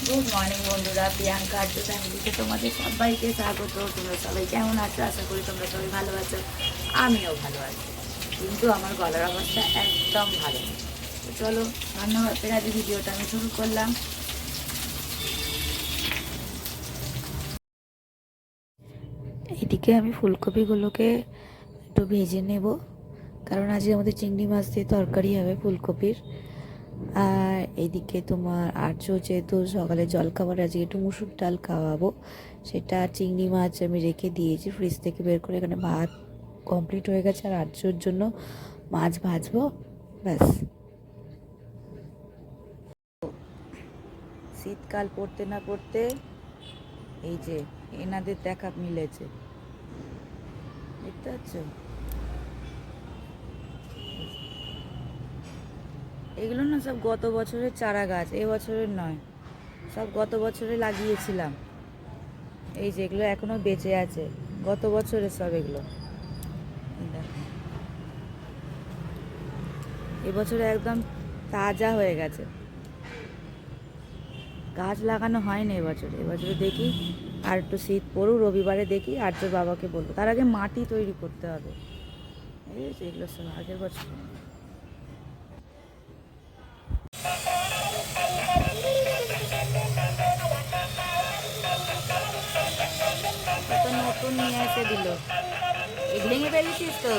Good morning বন্ধুরা, প্রিয়াঙ্কা আর্য ফ্যামিলিতে তোমাদের সবাইকে স্বাগত। তোমরা সবাই কেমন আছো? আশা করি তোমরা সবাই ভালো আছো। আমিও ভালো আছি, কিন্তু আমার গলার অবস্থা একদম ভালো নেই। তো চলো, রান্নাঘর আজ ভিডিওটা আমি শুরু করলাম। এদিকে আমি ফুলকপিগুলোকে একটু ভেজে নেব, কারণ আজকে আমাদের চিংড়ি মাছ দিয়ে তরকারি হবে ফুলকপির। আর এদিকে তোমার আর্য যেহেতু সকালে জলখাবার আজকে একটু মুসুর ডাল খাওয়াবো, সেটা চিংড়ি মাছ আমি রেখে দিয়েছি ফ্রিজ থেকে বের করে। এখানে ভাত কমপ্লিট হয়ে গেছে, আর আর্যর জন্য মাছ ভাজবো, ব্যাস। শীতকাল পড়তে না পড়তে এই যে এনাদের দেখা মিলেছে, দেখতে পাচ্ছ? এগুলো না সব গত বছরের চারা গাছ, এবছরের নয়, সব গত বছরে লাগিয়েছিলাম। এই যে এগুলো এখনো বেঁচে আছে, গত বছরের সব এগুলো। এবছরে একদম তাজা হয়ে গেছে। গাছ লাগানো হয়নি এবছরে। এবছরে দেখি আর একটু শীত পড়ুক, রবিবারে দেখি আর্যর বাবাকে বলবো। তার আগে মাটি তৈরি করতে হবে। এই যে এগুলো সব আগের বছর। কত নতুন নিয়ে এসে দিল। ভেঙে ফেলেছিস তো?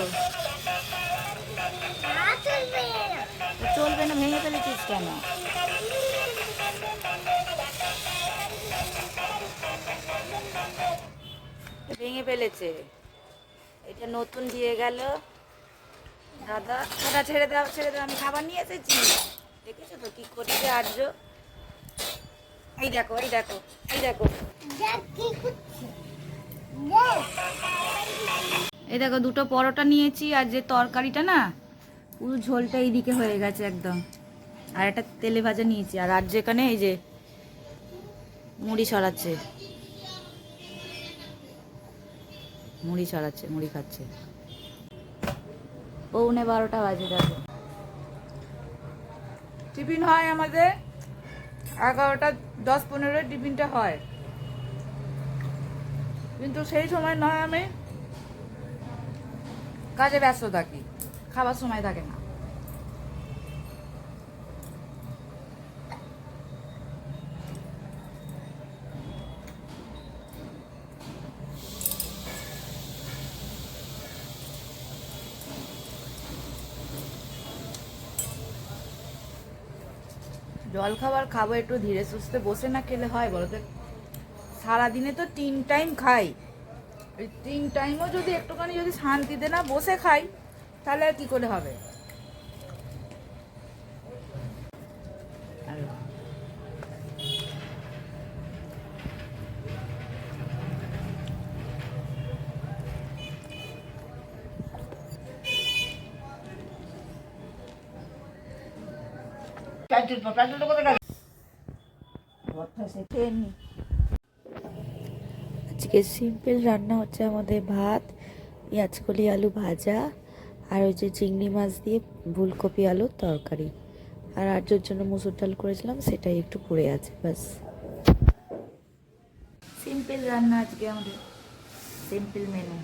চলবে না, ভেঙে ফেলেছিস কেন? ভেঙে ফেলেছে। এটা নতুন দিয়ে গেল দাদা। ওটা ছেড়ে দাও, ছেড়ে দাও, আমি খাবার নিয়ে এসেছি। দেখেছো তো কি করছে আর্য? এই দেখো, এই দেখো, এই দেখো, এই দেখো, দুটো পরোটা নিয়েছি, আর যে তরকারিটা না পুরো ঝোলটা এইদিকে হয়ে গেছে একদম। আর একটা তেলে ভাজা নিয়েছি, আর যেখানে এই যে মুড়ি সরাচ্ছে, মুড়ি সরাচ্ছে, মুড়ি খাচ্ছে। 11:45 বাজে। দেখো, টিফিন হয় আমাদের 11:10-15 টিফিনটা হয়, কিন্তু সেই সময় নয়, আমি কাজে ব্যস্ত থাকি, খাবার সময় থাকে না। জল খাবার খাবো একটু ধীরে সুস্থে, বসে না খেলে হয় বলো তো? সারাদিনে তো 3 টাইম খাই, ওই 3 টাইমও যদি একটুখানি যদি শান্তিতে না বসে খাই, তাহলে আর কি করে হবে? আজকে সিম্পল রান্না হচ্ছে আমাদের, ভাত, পেঁয়াজকলি আলু ভাজা, আর ওই যে চিংড়ি মাছ দিয়ে ফুলকপি আলুর তরকারি। আর আর্যর জন্য মুসুর ডাল করেছিলাম, সেটাই একটু পড়ে আছে, ব্যাস। সিম্পল রান্না আজকে আমাদের, সিম্পল মেনু।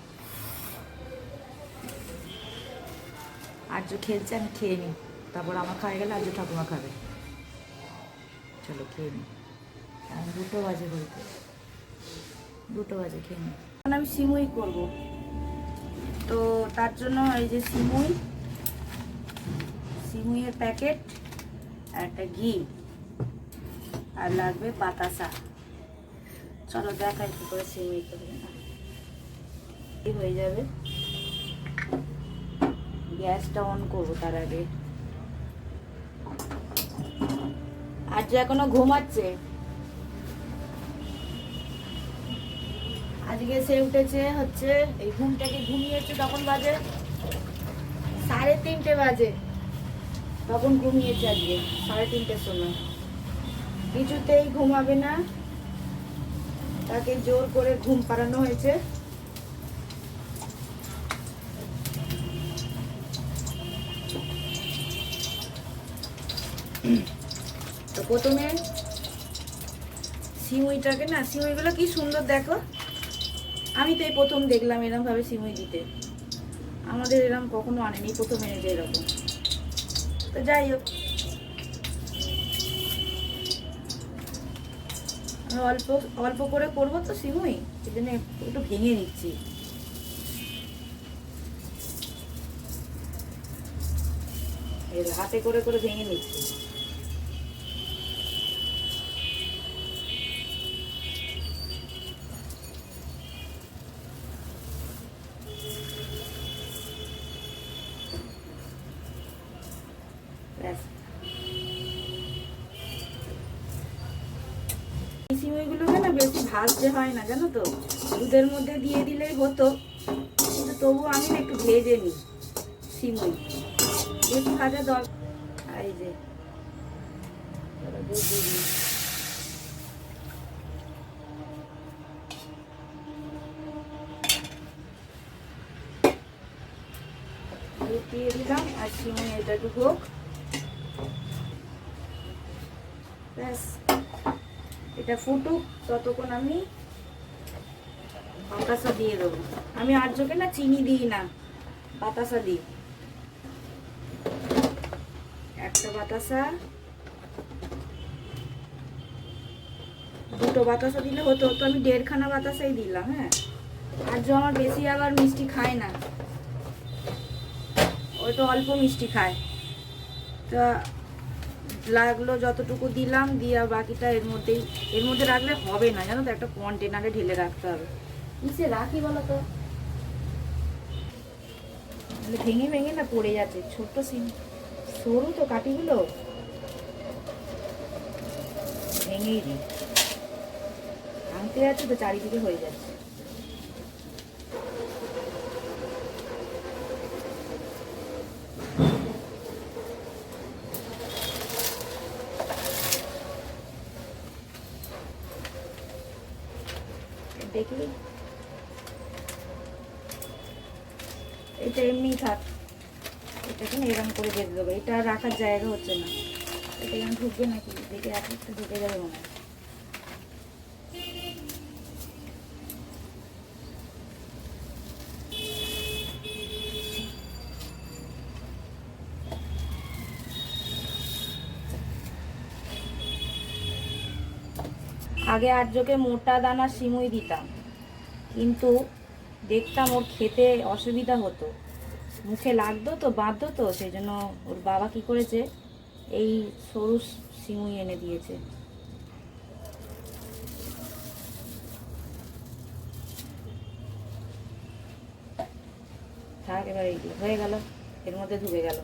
আর্য খেলছে, আমি খেয়ে নিই, তারপর আমার খাওয়া গেলে আর্য ঠাকুমা খাবে। চলো খেয়ে নিই, 2টো বাজে বলতে, 2টো বাজে, খেয়ে নিই। এখন আমি সিমুই করব, তো তার জন্য এই যে সিমুইয়ের প্যাকেট, আর একটা ঘি, আর লাগবে বাতাসা। চলো দেখাই কি করে সিমুই করবে। হয়ে যাবে, গ্যাসটা অন করবো তার আগে। আর যে এখনো ঘুমাচ্ছে, আজকে সে উঠেছে হচ্ছে, এই ঘুমটাকে ঘুমিয়েছে, তখন বাজে 3:30 বাজে, তখন ঘুমিয়েছে আজকে 3:30-এর সময়। কিছুতেই ঘুমাবে না, তাকে জোর করে ঘুম পাড়ানো হয়েছে। তো প্রথমে সিমুইটাকে না, সিমুইগুলো কি সুন্দর দেখো। আমি তো এই প্রথম দেখলাম এরকম ভাবে সিমুই দিতে, আমাদের এরকম কখনো আনেনি, প্রথম এনেছে এরকম। তো যাই হোক, আমি অল্প অল্প করে করবো তো সিমুই, এই জন্য একটু ভেঙে নিচ্ছি। হাতে করে করে ভেঙে নিচ্ছি। এই সিমুইগুলোকে না বেশি ভাজতে হয় না জানো তো, দুধের মধ্যে দিয়ে দিলেই হতো, কিন্তু তবু আমি না একটু ভেজে নিই সিমুই, বেশি ভাজা দরকার। এই যে দুধ দিয়ে দিই, দুধ দিয়ে দিলাম আর সিমুই এটা একটু হোক ব্যাস। এটা ফুটুক ততক্ষণ আমি বাতাসা দিয়ে দেবো। আমি আর্যকে না চিনি দিই না, বাতাসা দিই। একটা বাতাসা, দুটো বাতাসা দিলে হতো, তো আমি 1.5খানা বাতাসাই দিলাম। হ্যাঁ, আর্য আমার বেশি আবার মিষ্টি খায় না, ওই তো অল্প মিষ্টি খায়। তা লাগলো যতটুকু দিলাম, দিয়ে বাকিটা এর মধ্যে রাখলে হবে না জানো তো, একটা কন্টেনারে ঢেলে রাখতে হবে। কিসে রাখি বলো তো, ভেঙে ভেঙে না পড়ে যাচ্ছে। ছোট্ট সিম, সরু তো কাঠিগুলো, ভেঙেই দিই। ভাঙতে যাচ্ছে তো চারিদিকে হয়ে যাচ্ছে। দেখি এটা এমনি থাক, এটাকে না এরকম করে বেঁধে দেবো। এটা রাখার জায়গা হচ্ছে না, এটা এখানে ঢুকবে নাকি দেখে, একটা ঢুকে যাবে মনে হয়। আগে আর্যকে মোটা দানা সিমুই দিতাম, কিন্তু দেখতাম ওর খেতে অসুবিধা হতো, মুখে লাগতো তো, বাঁধতো তো, সেই জন্য ওর বাবা কি করেছে, এই সরু সিমুই এনে দিয়েছে। থাক, এবার এইগুলো হয়ে গেল, এর মধ্যে ঢুকে গেল।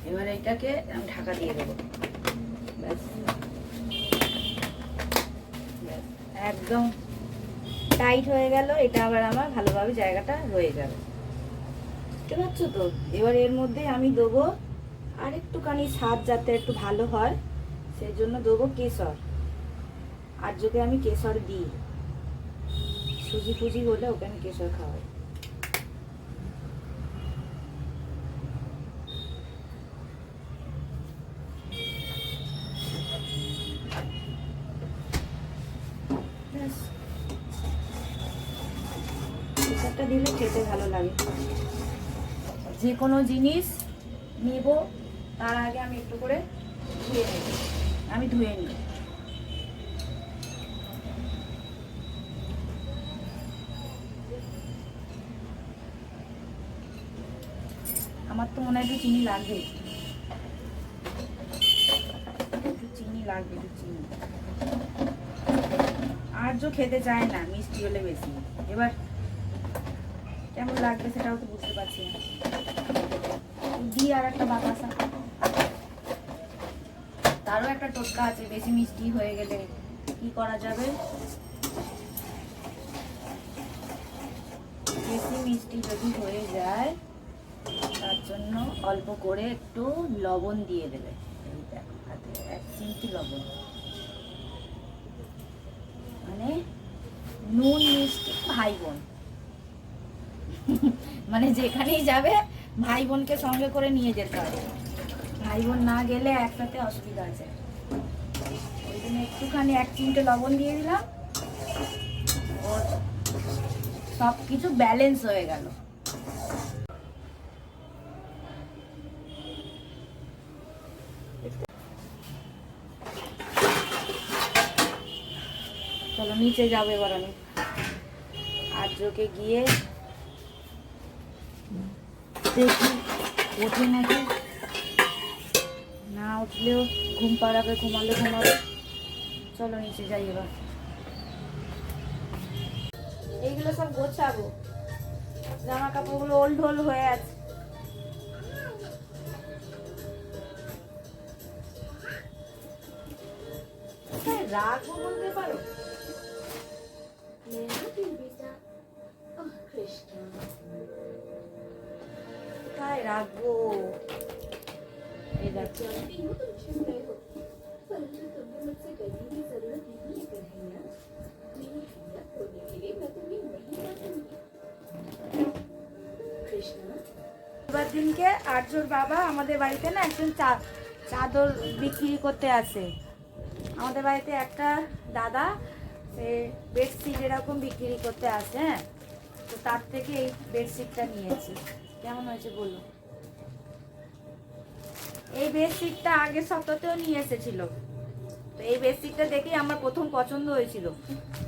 এবার এটাকে আমি ঢাকা দিয়ে দেবো, ব্যাস একদম টাইট হয়ে গেল। এটা আবার আমার ভালোভাবে জায়গাটা রয়ে যাবে, বুঝতে পারছো তো। এবার এর মধ্যে আমি দেবো আর একটুখানি স্বাদ যাতে একটু ভালো হয়, সেই জন্য দেবো কেশর। আর্যকে আমি কেশর দিই, সুজি ফুজি হলে ওকে আমি কেশর খাওয়াই। কেশরটা দিলে খেতে ভালো লাগে। যে কোনো জিনিস নেব তার আগে আমি একটু করে ধুয়ে নেব, আমি ধুয়ে নিই। আমার তো মনে হয় একটু চিনি লাগবে, একটু চিনি লাগবে, একটু চিনি। আর্য খেতে চায় না মিষ্টি হলে বেশি, এবার কেমন লাগবে সেটাও তো বুঝতে পারছি না। দিই আর একটা বাতাসা, তারও একটা টোটকা আছে, বেশি মিষ্টি হয়ে গেলে কি করা যাবে। বেশি মিষ্টি যদি হয়ে যায় তার জন্য অল্প করে একটু লবণ দিয়ে দেবে। এই দেখো হাতে 1 চিমটি লবণ, মানে নুন মিষ্টি ভাই বোন মানে যেখানেই যাবে ভাই বোনকে সঙ্গে করে নিয়ে যেতে হবে। ভাই বোন না গেলে একসাথে অসুবিধা আছে, ওই জন্য একটুখানি 1 চিমটে লবণ দিয়ে দিলাম, ওর সব কিছু ব্যালেন্স হয়ে গেল। চলো নিচে যাবে এবার আমি আর্যকে গিয়ে দেখি ওঠে নাকি, না উঠলেও ঘুম পাড়াবে, ঘুমালে ঘুমাবে। চলো নিচে যাই এবার, এইগুলো সব গোছাবো, জামা কাপড়গুলো ওল ঢোল হয়ে আছে। রাখবো বলতে পারো, কোথায় রাখবো? এই দেখো এবার দিনকে আর্যর বাবা আমাদের বাড়িতে না একজন চাদর বিক্রি করতে আসে। আমাদের বাড়িতে একটা দাদা সে বেডশিট এরকম বিক্রি করতে আসে, হ্যাঁ, তো তার থেকে এই বেডশিটটা নিয়েছি। কেমন হয়েছে বলো? এই বেডশিটটা আগের সপ্তাহতেও নিয়ে এসেছিল, তো এই বেডশিটটা দেখেই আমার প্রথম পছন্দ হয়েছিল।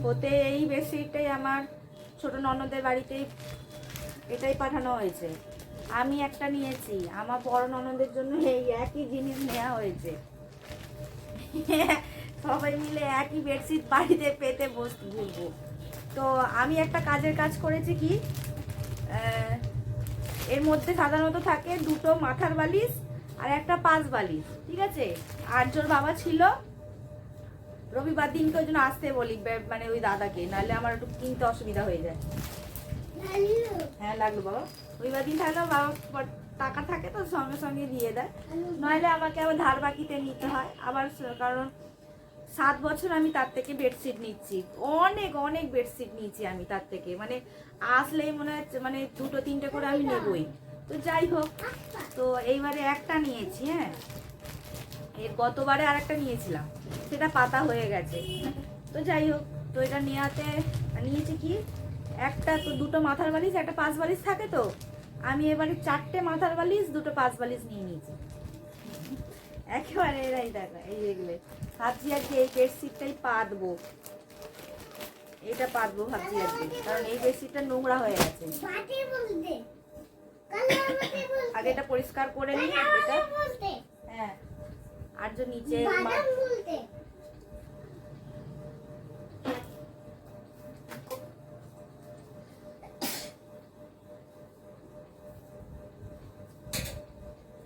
হতে এই বেডশিটটাই আমার ছোট ননদের বাড়িতেই এটাই পাঠানো হয়েছে। আমি একটা নিয়েছি, আমার বড় ননদের জন্য এই একই জিনিস নেওয়া হয়েছে। সবাই মিলে একই বেডশিট বাড়িতে পেতে বলবো। তো আমি একটা কাজ করেছি কি, এর মধ্যে সাধারণত থাকে 2টো মাথার বালিশ আর একটা 5 বালিশ, ঠিক আছে। আর্যর বাবা ছিল, রবিবার দিনকে ওই জন্য আসতে বলি মানে ওই দাদাকে, নাহলে আমার একটু কিনতে অসুবিধা হয়ে যায়। হ্যাঁ লাগলো বাবা, রবিবার দিন থাকলে বাবা টাকা থাকে তো সঙ্গে সঙ্গে দিয়ে দেয়, নইলে আমাকে আবার ধার বাকিতে নিতে হয় আবার। কারণ 7 বছর আমি তার থেকে বেডশিট নিচ্ছি, অনেক অনেক বেডশিট নিয়েছি আমি তার থেকে, মানে আসলেই মনে হচ্ছে মানে 2-3টে করে আমি নেবই। তো যাই হোক, তো এইবারে একটা নিয়েছি, হ্যাঁ, এর গতবারে আর একটা নিয়েছিলাম, সেটা পাতা হয়ে গেছে। তো যাই হোক, তো এটা নিয়েছি কি, একটা তো 2টো মাথার বালিশ একটা 5 বালিশ থাকে, তো আমি এবারে 4টে মাথার বালিশ 2টো 5 বালিশ নিয়ে নিয়েছি একেবারে। এরাই দেখা এই দেখলে ভাবছি আজকে এই বেডশিটটাই পাতবো, এটা পাতবো ভাবছি আজকে, কারণ এই বেডশিটটা নোংরা হয়ে গেছে। আগে এটা পরিষ্কার করে নিই এটা, হ্যাঁ। আর যে নিচে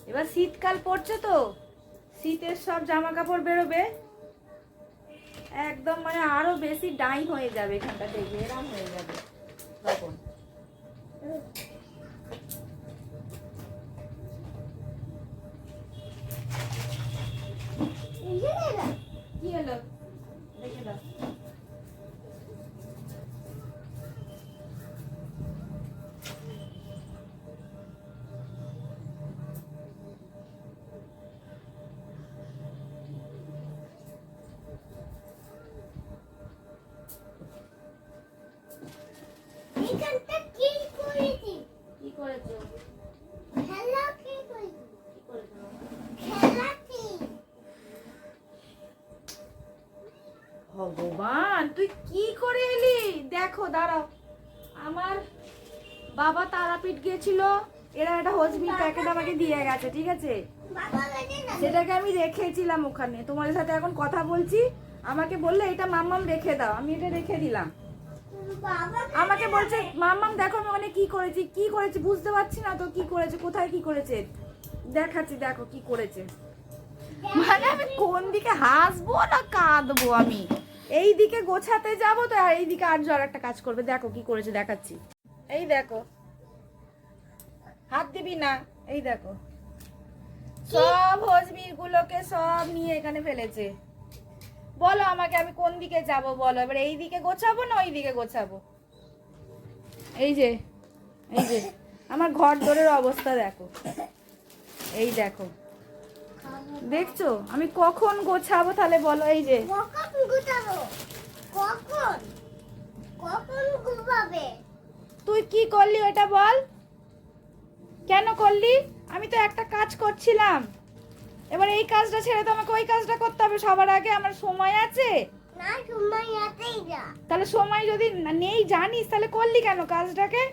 এবার শীতকাল পড়ছে, তো শীতের সব জামা কাপড় বেরোবে, একদম মানে আরো বেশি ডাই হয়ে যাবে, এখানটা দেখবে এরকম হয়ে যাবে তখন। কি হলো দেখে দাও। ভগবান তুই কি করে এলি? দেখো দাঁড়াও, আমার বাবা তারাপীঠ গিয়েছিল, এরা একটা হজমির প্যাকেট আমাকে দিয়ে গেছে, ঠিক আছে, সেটাকে আমি রেখেছিলাম ওখানে। তোমাদের সাথে এখন কথা বলছি, আমাকে বললে এটা মাম্মাম রেখে দাও, আমি এটা রেখে দিলাম। আমাকে বলছে মাম্মাম দেখো আমি ওখানে কি করেছি বুঝতে পারছি না তো, কি করেছে, কোথায় কি করেছে দেখাচ্ছি, দেখো কি করেছে। মানে আমি কোন দিকে হাসবো না কাঁদবো? আমি এই দিকে গোছাতে যাবো তো, আর এই দিকে আর একটা কাজ করবে, দেখো কি করেছে দেখাচ্ছি। এই দেখো, হাত দিবি না, এই দেখো সব হজমির গুলোকে সব নিয়ে এখানে ফেলেছে। বলো আমাকে আমি কোন দিকে যাব বলো, এবার এই দিকে গোছাবো না ওই দিকে গোছাবো? এই যে আমার ঘর দোরের অবস্থা দেখো, এই দেখো দেখছো আমি কখন গোছাবো তাহলে বলো? এই যে কখন গুছাবো? কখন কখন গুছাবে? তুই কি করলি ওটা বল, কেন করলি? আমি তো একটা কাজ করছিলাম, এবার এই কাজটা ছেড়ে তো আমাকে ওই কাজটা করতে হবে সবার আগে। আমার সময় আছে না, সময় আছেই যা। তাহলে? সময় যদি নেই জানিস তাহলে করলি কেন কাজটাকে?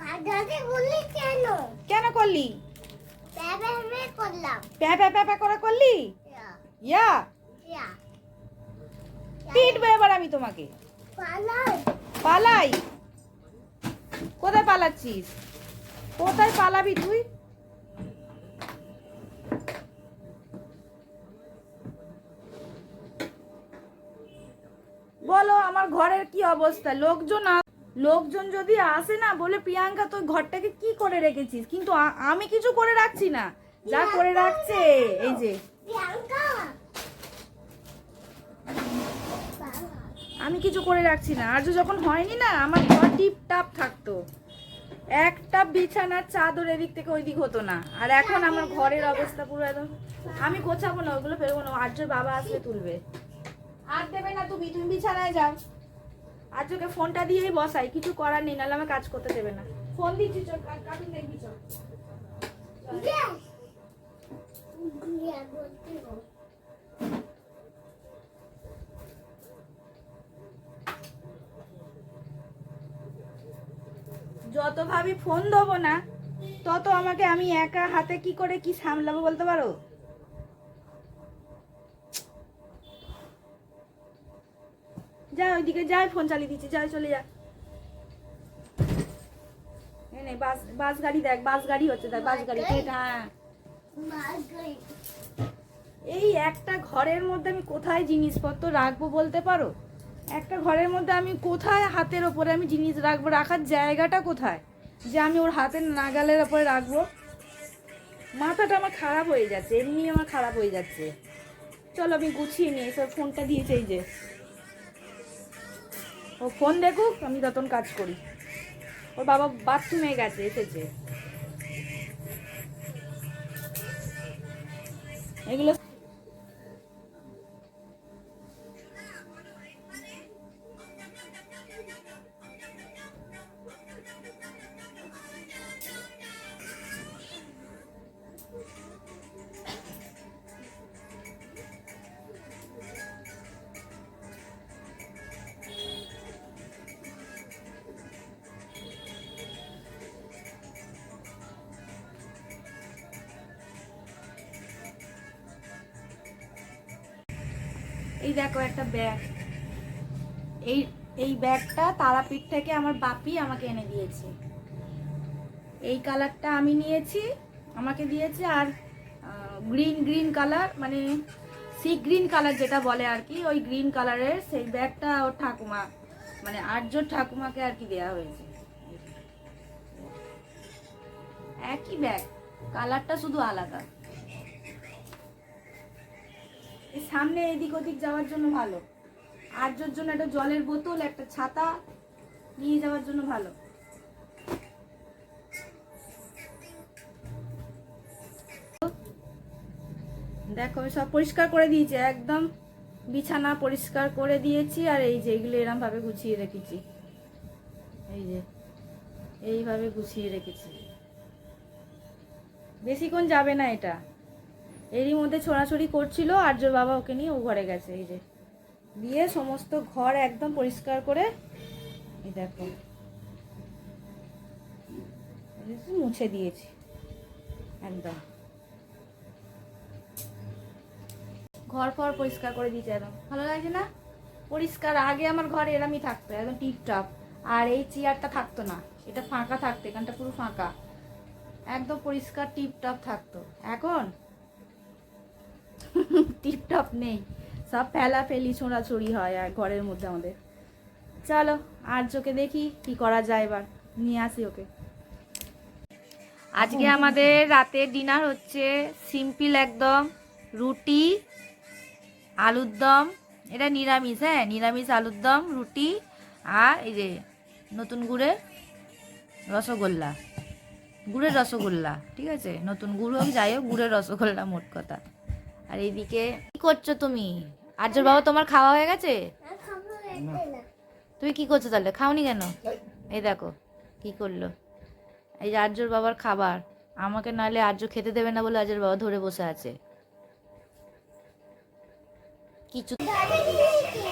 কাজে বললি কেন? কেন করলি? ব্যাবে করলাম। প্যা প্যা প্যা প্যা করে করলি? ইয়া ইয়া ইয়া পিটবো এবার আমি তোমাকে। পালাই। পালাই? কোথায় পালাচ্ছিস? কোথায় পালাবি তুই? বলো আমার ঘরের কি অবস্থা? লোকজন যদি আসে না বলে প্রিয়াঙ্কা তুই ঘরটাকে কি করে রেখেছিস, কিন্তু আমি কিছু করে রাখছি না, যা করে রাখছে এই যে। প্রিয়াঙ্কা আমি কিছু করে রাখছি না। আর যখন হয়নি না আমার ঘর টিপ টাপ থাকতো, একটা বিছানার চাদর এদিক থেকে ওই দিক হতো না। আর এখন আমার ঘরের অবস্থা পুরো একদম। আমি গোছাবো না, ওগুলো ফেলবো না, আর্যর বাবা আসলে তুলবে। আর দেবে না তুমি, তুমি বিছানায় যাও। আর্যকে ফোনটা দিয়েই বসাই, কিছু করার নেই, নাহলে আমার কাজ করতে দেবে না। ফোন দিচ্ছি, চল কার্টুন দেখবি চল। গুড়িয়া বলতে গো। যত ভাবি ফোন দেবো না তত আমাকে আমি একা হাতে কি করে কি সামলাবো বলতে পারো? যা ওইদিকে যাই, ফোন চালিয়ে দিচ্ছি, যাই চলে যা। নে বাস গাড়ি দেখ, বাস গাড়ি হচ্ছে, দেখ বাস গাড়ি। হ্যাঁ, মাগই এই একটা ঘরের মধ্যে আমি কোথায় জিনিসপত্র রাখবো বলতে পারো? একটা ঘরের মধ্যে আমি কোথায় হাতের ওপরে আমি জিনিস রাখবো? রাখার জায়গাটা কোথায় যে আমি ওর হাতের নাগালের ওপরে রাখবো? মাথাটা আমার খারাপ হয়ে যাচ্ছে, এমনি আমার খারাপ হয়ে যাচ্ছে। চলো আমি গুছিয়ে নিয়ে এসব। ফোনটা দিয়েছে এই যে, ও ফোন দেখুক, আমি তখন কাজ করি। ওর বাবা বাথরুমে গেছে, এসেছে। এগুলো এই দেখো একটা ব্যাগ, এই এই ব্যাগটা তারাপীঠ থেকে আমার বাপি আমাকে এনে দিয়েছে। এই কালারটা আমি নিয়েছি, আমাকে দিয়েছে। আর গ্রিন কালার, মানে সি গ্রিন কালার যেটা বলে আর কি, ওই গ্রিন কালারের সেই ব্যাগটা ওর ঠাকুমা, মানে আর্যর ঠাকুমাকে আর কি দেওয়া হয়েছে। একই ব্যাগ, কালারটা শুধু আলাদা। এই সামনে এদিক ওদিক যাওয়ার জন্য ভালো, আর্যর জন্য একটা জলের বোতল, একটা ছাতা নিয়ে যাওয়ার জন্য ভালো। দেখো আমি সব পরিষ্কার করে দিয়েছি, একদম বিছানা পরিষ্কার করে দিয়েছি। আর এই যে এগুলো এরম ভাবে গুছিয়ে রেখেছি, এই যে এইভাবে গুছিয়ে রেখেছি। বেশিক্ষণ যাবে না এটা। এরই মধ্যে ছোড়াছড়ি করছিল, আর্যর বাবা ওকে নিয়ে ও ঘরে গেছে। এই যে দিয়ে সমস্ত ঘর একদম পরিষ্কার করে এই দেখো মুছে দিয়েছি একদম। ঘর ফর পরিষ্কার করে দিয়েছে, একদম ভালো লাগছে না? পরিষ্কার। আগে আমার ঘর এরমই থাকতো, একদম টিপটপ। আর এই চেয়ারটা থাকতো না, এটা ফাঁকা থাকতো, এখানটা পুরো ফাঁকা, একদম পরিষ্কার টিপটপ থাকতো। এখন টিপটপ নেই, সব ফেলাফেলি ছোঁড়াছড়ি হয় আর ঘরের মধ্যে আমাদের। চলো আর্যকে দেখি কি করা যায়, এবার নিয়ে আসি ওকে। আজকে আমাদের রাতের ডিনার হচ্ছে সিম্পল একদম, রুটি আলুর দম, এটা নিরামিষ, হ্যাঁ নিরামিষ আলুর দম রুটি, আর এই যে নতুন গুড়ের রসগোল্লা, ঠিক আছে, নতুন গুড় হোক যাই হোক, গুড়ের রসগোল্লা মোট কথা। আর এইদিকে কি করছো তুমি? আর্যর বাবা তোমার খাওয়া হয়ে গেছে? আর খাবো এটা না। তুমি কি করছো তাহলে? খাওনি কেন? এই দেখো কি করলো। এই যে আর্যর বাবার খাবার, আমাকে নাহলে আর্য খেতে দেবে না বলে আর্যর বাবা ধরে বসে আছে। কিছু দাদা দিয়েছে।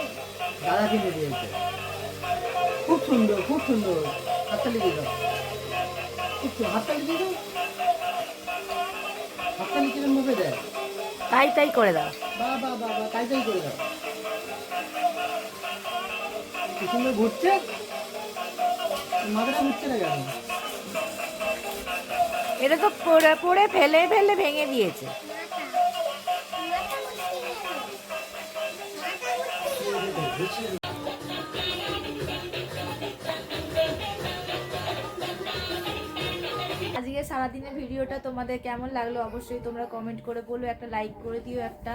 দাদা কিনে দিয়েছে। খুব সুন্দর, খুব সুন্দর। হাততালি দিয়ে দাও। খুব সুন্দর, হাততালি দিয়ে দাও। হাততালি কিরম ভাবে দেয়? তাই তাই করে দাও। বা বা বা বা, তাই তাই করে দাও। কি সুন্দর ঘুরছে। মাথাটা ঘুরছে না কেন? এটা তো পড়ে পড়ে ফেলে ফেলে ভেঙে দিয়েছে। মাথা ঘুরতে গেল। আজকে সারাদিনের ভিডিওটা তোমাদের কেমন লাগলো অবশ্যই তোমরা কমেন্ট করে বলো, একটা লাইক করে দিও, একটা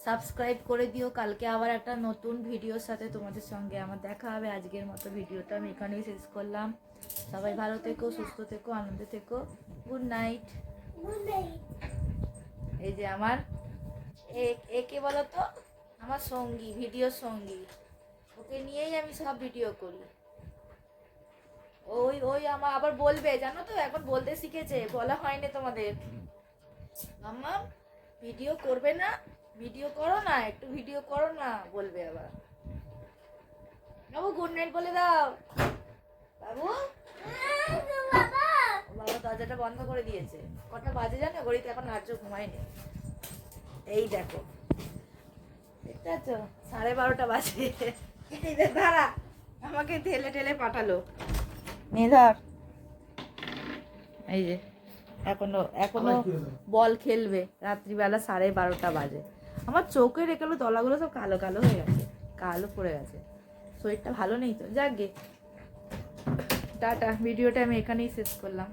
সাবস্ক্রাইব করে দিও। কালকে আবার একটা নতুন ভিডিওর সাথে তোমাদের সঙ্গে আমার দেখা হবে। আজকের মতো ভিডিওটা আমি এখানেই শেষ করলাম। সবাই ভালো থেকো, সুস্থ থেকো, আনন্দে থেকো। Good night. Good night. এই যে আমার একে বলো তো, আমার সঙ্গী, ভিডিও সঙ্গী, ওকে নিয়েই আমি সব ভিডিও করি। ওই ওই আমার আবার বলবে, জানো তো এখন বলতে শিখেছে, বলা হয়নি তোমাদের। মাম্মা ভিডিও করবে না, ভিডিও করো না, একটু ভিডিও করো না বলবে আবার। বাবু গুড নাইট বলে দাও। বাবু বাবা বাবা দরজাটা বন্ধ করে দিয়েছে। কটা বাজে জানো? ঘড়িতে এখন আর্য ঘুমায়নি। এই দেখো, দেখতে পাচ্ছ? 12:30 বাজে। এই যে দাঁড়া, আমাকে ঠেলে ঠেলে পাঠালো। মেধার এই যে এখনো বল খেলবে রাত্রিবেলা, 12:30 বাজে। আমার চোখের এগুলো তলাগুলো সব কালো কালো হয়ে গেছে, কালো পড়ে গেছে। শরীরটা ভালো নেই তো, যাক গে। টাটা, ভিডিওটা আমি এখানেই শেষ করলাম।